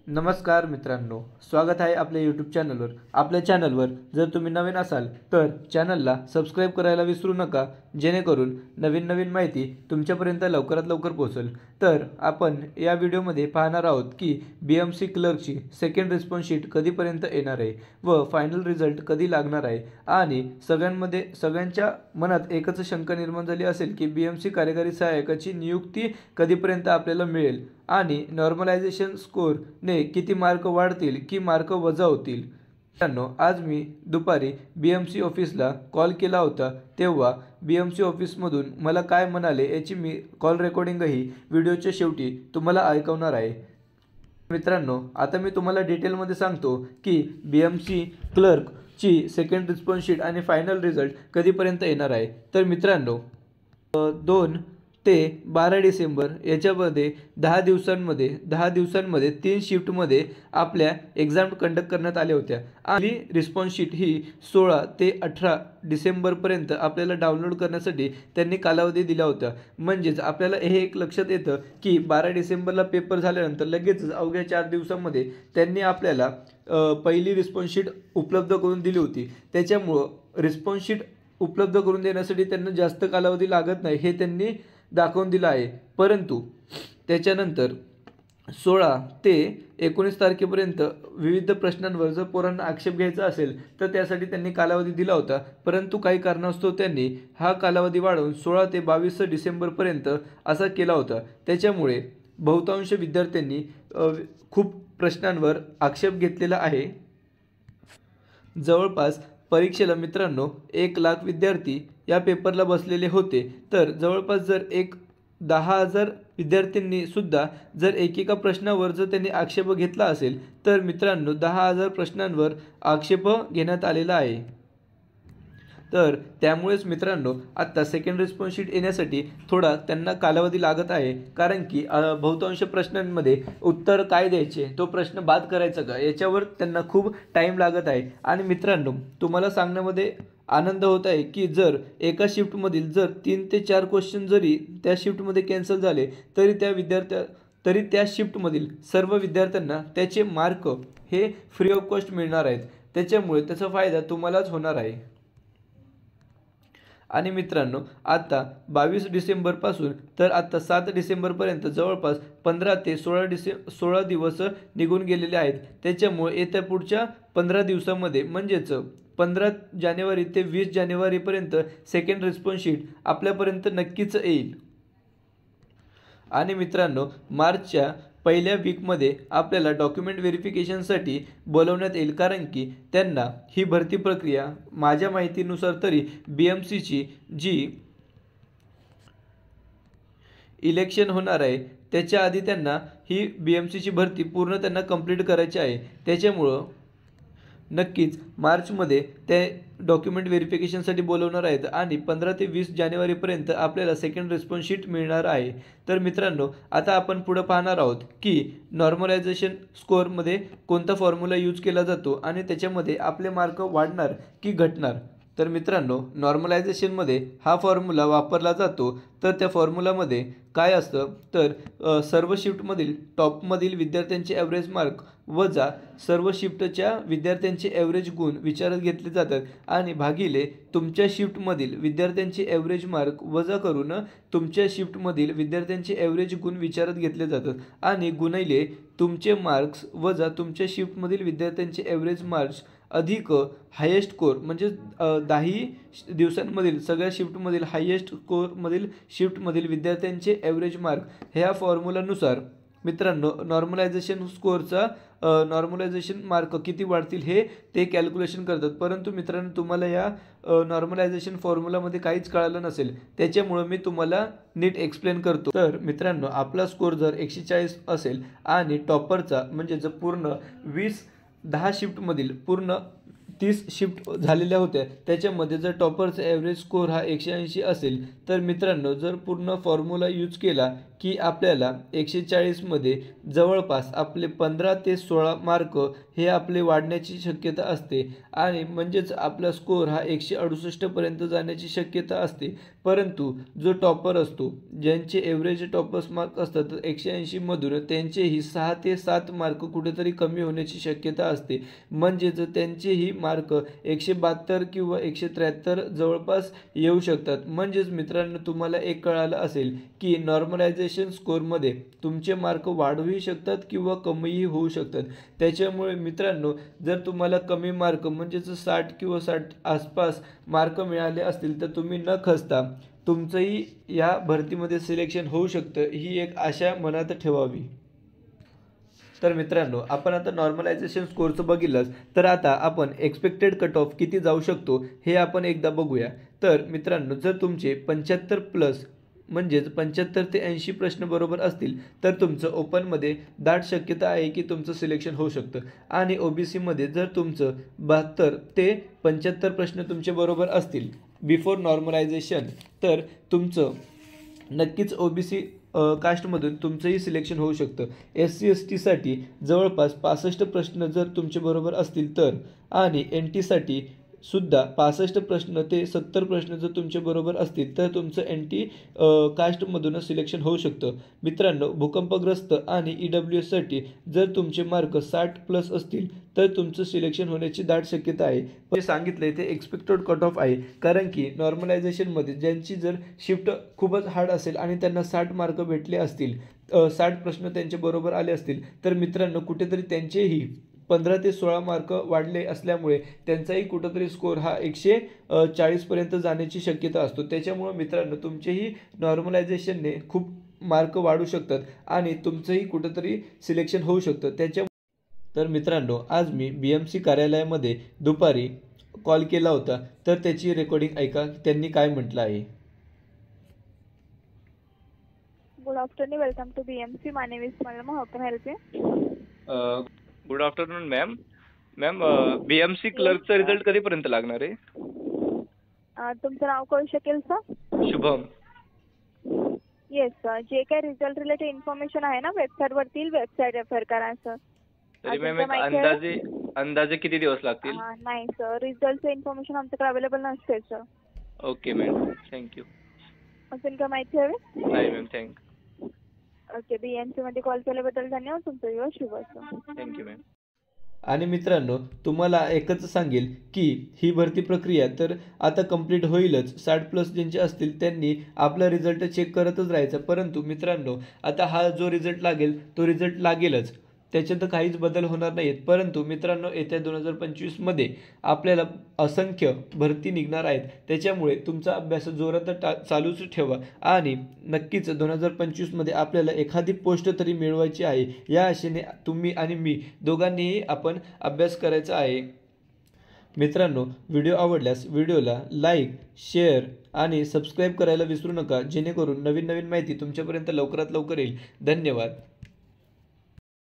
नमस्कार मित्रांनो, स्वागत आहे आपल्या यूट्यूब चॅनलवर। आपल्या चॅनलवर जर तुम्ही नवीन असाल तर चॅनलला सबस्क्राइब करायला विसरू नका, जेणेकरून नवीन माहिती तुमच्यापर्यंत लवकरात लवकर पोहोचेल। तर आपण या व्हिडिओमध्ये पाहणार आहोत की BMC क्लर्कची सेकंड रिस्पॉन्स शीट कधीपर्यंत येणार आहे व फायनल रिझल्ट कधी लागणार आहे। आणि सगळ्यांच्या मनात एकच शंका निर्माण झाली असेल की BMC कार्यकारी सहाय्यकाची नियुक्ती कधीपर्यंत आपल्याला मिळेल आणि नॉर्मलायझेशन स्कोरने किती मार्क वाढतील की मार्क वजा होतील। मित्रांनो, आज मी दुपारी BMC ऑफिसला कॉल केला होता, तेव्हा BMC ऑफिसमधून मला काय म्हणाले याची मी कॉल रेकॉर्डिंगही व्हिडिओच्या शेवटी तुम्हाला ऐकवणार आहे। मित्रांनो, आता मी तुम्हाला डिटेलमध्ये सांगतो की BMC क्लर्कची सेकंड रिस्पॉन्स शीट आणि फायनल रिझल्ट कधीपर्यंत येणार आहे। तर मित्रांनो, 2 ते 12 डिसेंबर याच्यामध्ये 10 दिवसांमध्ये 3 शिफ्टमध्ये आपल्या एक्झाम कंडक्ट करण्यात आल्या होत्या आणि रिस्पॉन्स शीट ही 16 ते 18 डिसेंबरपर्यंत आपल्याला डाउनलोड करण्यासाठी त्यांनी कालावधी दिला होता। म्हणजेच आपल्याला हे एक लक्षात येतं की 12 डिसेंबरला पेपर झाल्यानंतर लगेच अवघ्या 4 दिवसांमध्ये त्यांनी आपल्याला पहिली रिस्पॉन्स शीट उपलब्ध करून दिली होती। त्याच्यामुळं रिस्पॉन्स शीट उपलब्ध करून देण्यासाठी त्यांना जास्त कालावधी लागत नाही हे त्यांनी दाखवून दिलं आहे। परंतु त्याच्यानंतर 16 ते 19 तारखेपर्यंत विविध प्रश्नांवर जर पोरांना आक्षेप घ्यायचा असेल तर त्यासाठी त्यांनी कालावधी दिला होता, परंतु काही कारणास्तव त्यांनी हा कालावधी वाढवून 16 ते 22 डिसेंबरपर्यंत असा केला होता। त्याच्यामुळे बहुतांश विद्यार्थ्यांनी खूप प्रश्नांवर आक्षेप घेतलेला आहे। जवळपास परीक्षेला मित्रांनो 1 लाख विद्यार्थी या पेपरला बसलेले होते। तर जवळपास जर 10,000 विद्यार्थ्यांनी सुद्धा जर एकेका प्रश्नावर जर त्यांनी आक्षेप घेतला असेल तर मित्रांनो 10,000 प्रश्नांवर आक्षेप घेण्यात आलेला आहे। तर त्यामुळेच मित्रांनो आता सेकंड रिस्पॉन्स शीट येण्यासाठी थोडा त्यांना कालावधी लागत आहे, कारण की बहुतांश प्रश्नांमध्ये उत्तर काय द्यायचे, तो प्रश्न बाद करायचा का, याच्यावर त्यांना खूप टाईम लागत आहे। आणि मित्रांनो, तुम्हाला सांगण्यामध्ये आनंद होत आहे की जर एका शिफ्टमधील जर 3 ते 4 क्वेश्चन जरी त्या शिफ्टमध्ये कॅन्सल झाले तरी त्या शिफ्टमधील सर्व विद्यार्थ्यांना त्याचे मार्क हे फ्री ऑफ कॉस्ट मिळणार आहेत। त्याच्यामुळे त्याचा फायदा तुम्हालाच होणार आहे। आणि मित्रांनो, आता 22 डिसेंबरपासून तर आता 7 डिसेंबरपर्यंत जवळपास 15 ते 16 दिवस निघून गेलेले आहेत। त्याच्यामुळे येत्या पुढच्या 15 दिवसामध्ये म्हणजेच 15 जानेवारी ते 20 जानेवारीपर्यंत सेकंड रिस्पॉन्स शीट आपल्यापर्यंत नक्कीच येईल। आणि मित्रांनो, मार्चच्या पहिल्या वीकमध्ये आपल्याला डॉक्युमेंट व्हेरिफिकेशनसाठी बोलवण्यात येईल, कारण की त्यांना ही भरती प्रक्रिया माझ्या माहितीनुसार तरी BMCची जी इलेक्शन होणार आहे त्याच्या आधी त्यांना ही BMCची भरती पूर्ण त्यांना कंप्लीट करायची आहे। त्याच्यामुळं नक्कीच मार्चमध्ये ते डॉक्युमेंट व्हेरिफिकेशनसाठी बोलवणार आहेत आणि 15 ते 20 जानेवारीपर्यंत आपल्याला सेकंड रिस्पॉन्स शीट मिळणार आहे। तर मित्रांनो, आता आपण पुढे पाहणार आहोत की नॉर्मलायझेशन स्कोअरमध्ये कोणता फॉर्म्युला यूज केला जातो आणि त्याच्यामध्ये आपले मार्क वाढणार की घटणार। तर मित्रांनो, नॉर्मलायझेशनमध्ये हा फॉर्म्युला वापरला जातो। तर त्या फॉर्म्युलामध्ये काय असतं तर सर्व शिफ्टमधील टॉपमधील विद्यार्थ्यांचे ॲव्हरेज मार्क वजा सर्व शिफ्टच्या विद्यार्थ्यांचे ॲव्हरेज गुण विचारात घेतले जातात आणि भागिले तुमच्या शिफ्टमधील विद्यार्थ्यांचे ॲव्हरेज मार्क वजा करून तुमच्या शिफ्टमधील विद्यार्थ्यांचे ॲव्हरेज गुण विचारात घेतले जातात आणि गुणिले तुमचे मार्क्स वजा तुमच्या शिफ्टमधील विद्यार्थ्यांचे ॲव्हरेज मार्क्स अधिक हायेस्ट स्कोर म्हणजे 10 दिवसांमधील सगळ्या शिफ्टमधील हायेस्ट स्कोरमधील शिफ्टमधील विद्यार्थ्यांचे ॲव्हरेज मार्क ह्या फॉर्म्युलानुसार मित्रांनो नॉर्मलायझेशन स्कोअरचा नॉर्मलायझेशन मार्क किती वाढतील हे ते कॅल्क्युलेशन करतात। परंतु मित्रांनो, तुम्हाला या नॉर्मलायझेशन फॉर्म्युलामध्ये काहीच कळालं नसेल, त्याच्यामुळं मी तुम्हाला नीट एक्सप्लेन करतो। तर मित्रांनो, आपला स्कोअर जर 140 असेल आणि टॉपरचा म्हणजे जर पूर्ण 10 शिफ्टमधील पूर्ण 30 शिफ्ट झालेल्या होत्या त्याच्यामध्ये जर टॉपरचा ॲव्हरेज स्कोअर हा 180 असेल तर मित्रांनो, जर पूर्ण फॉर्म्युला यूज केला की आपल्याला 140 मध्ये जवळपास आपले 15 ते 16 मार्क हे आपले वाढण्याची शक्यता असते आणि म्हणजेच आपला स्कोर हा 168 पर्यंत जाण्याची शक्यता असते। परंतु जो टॉपर असतो, ज्यांचे एव्हरेज टॉपर्स मार्क असतात 180 मधून त्यांचेही 6 ते 7 मार्क कुठेतरी कमी होण्याची शक्यता असते। म्हणजेच त्यांचेही मार्क 172 किंवा 173 जवळपास येऊ शकतात। म्हणजेच मित्रांनो, तुम्हाला एक कळालं असेल की नॉर्मलायझेशन स्कोरमध्ये तुमचे मार्क वाढूही शकतात किंवा कमीही होऊ शकतात। त्याच्यामुळे मित्रांनो, जर तुम्हाला कमी मार्क म्हणजेच 60 किंवा 60 आसपास मार्क मिळाले असतील तर तुम्ही न खचता तुमचंही या भरतीमध्ये सिलेक्शन होऊ शकतं, ही एक आशा मनात ठेवावी। तर मित्रांनो, आपण आता नॉर्मलायझेशन स्कोरचं बघितलंच, तर आता आपण एक्सपेक्टेड कट ऑफ किती जाऊ शकतो हे आपण एकदा बघूया। तर मित्रांनो, जर तुमचे 75 प्लस म्हणजेच 75 ते 80 प्रश्न बरोबर असतील तर तुमचं ओपनमध्ये दाट शक्यता आहे की तुमचं सिलेक्शन होऊ शकतं आणि ओबीसीमध्ये जर तुमचं 72 ते 75 प्रश्न तुमचे बरोबर असतील बिफोर नॉर्मलायझेशन तर तुमचं नक्कीच ओबीसी कास्टमधून तुमचंही सिलेक्शन होऊ शकतं। SC STसाठी जवळपास 65 प्रश्न जर तुमचे बरोबर असतील तर आणि NT साठी सुद्धा 65 प्रश्न ते 70 प्रश्न जर तुमचे बरोबर असतील तर तुमचं NT कास्टमधूनच सिलेक्शन होऊ शकतं। मित्रांनो, भूकंपग्रस्त आणि EWS साठी जर तुमचे मार्क 60 प्लस असतील तर तुमचं सिलेक्शन होण्याची दाट शक्यता आहे। पण सांगितलंय ते एक्सपेक्टेड कट ऑफ आहे, कारण की नॉर्मलायझेशनमध्ये ज्यांची जर शिफ्ट खूपच हार्ड असेल आणि त्यांना 60 मार्क भेटले असतील, 60 प्रश्न त्यांचे बरोबर आले असतील तर मित्रांनो, कुठेतरी त्यांचेही 15 ते 16 मार्क वाढले असल्यामुळे त्यांचाही कुठेतरी स्कोर हा 140 पर्यंत जाण्याची शक्यता असतो। त्याच्यामुळे मित्रांनो, तुमचेही नॉर्मलायझेशनने खूप मार्क वाढू शकतात आणि तुमचंही कुठेतरी सिलेक्शन होऊ शकतं। तर मित्रांनो, आज मी BMC कार्यालयामध्ये दुपारी कॉल केला होता, तर त्याची रेकॉर्डिंग ऐका, त्यांनी काय म्हटलं आहे। Good afternoon, welcome to BMC. My name is Malama. How can I help you? Good afternoon ma'am. BMC क्लर्कचा रिझल्ट कधीपर्यंत लागणार आहे? तुमचं नाव कळू शकेल सर? शुभम। येस सर, जे काही रिझल्ट रिलेटेड इन्फॉर्मेशन आहे ना वेबसाईटवरती, वेबसाईट रेफर करा सर। तरी मॅम एक अंदाजे किती दिवस लागतील? नाही सर, रिझल्टचं इन्फॉर्मेशन आमच्याकडे अवेलेबल नसते सर। Okay ma'am, thank you. अजून काय माहिती हवी? नाही मॅम, थँक्यू। ओके, BMC मध्ये कॉल केल्याबद्दल धन्यवाद। तुमचा दिवस शुभ असो। Thank you ma'am. आणि मित्रांनो, तुम्हाला एकच सांगेल की ही भरती प्रक्रिया तर आता कंप्लीट होईलच। 60 प्लस ज्यांचे असतील त्यांनी आपला रिझल्ट चेक करतच राहायचं। परंतु मित्रांनो, आता हा जो रिझल्ट लागेल तो रिझल्ट लागेलच, त्याच्यात काहीच बदल होणार नाहीत। परंतु मित्रांनो, येत्या 2025 मध्ये आपल्याला असंख्य भरती निघणार आहेत, त्याच्यामुळे तुमचा अभ्यास जोरात चालूच ठेवा आणि नक्कीच 2025 मध्ये आपल्याला एखादी पोस्ट तरी मिळवायची आहे, या आशेने तुम्ही आणि मी दोघांनीही आपण अभ्यास करायचा आहे। मित्रांनो, व्हिडिओ आवडल्यास व्हिडिओला लाईक, शेअर आणि सबस्क्राईब करायला विसरू नका, जेणेकरून नवीन माहिती तुमच्यापर्यंत लवकरात लवकर येईल। धन्यवाद।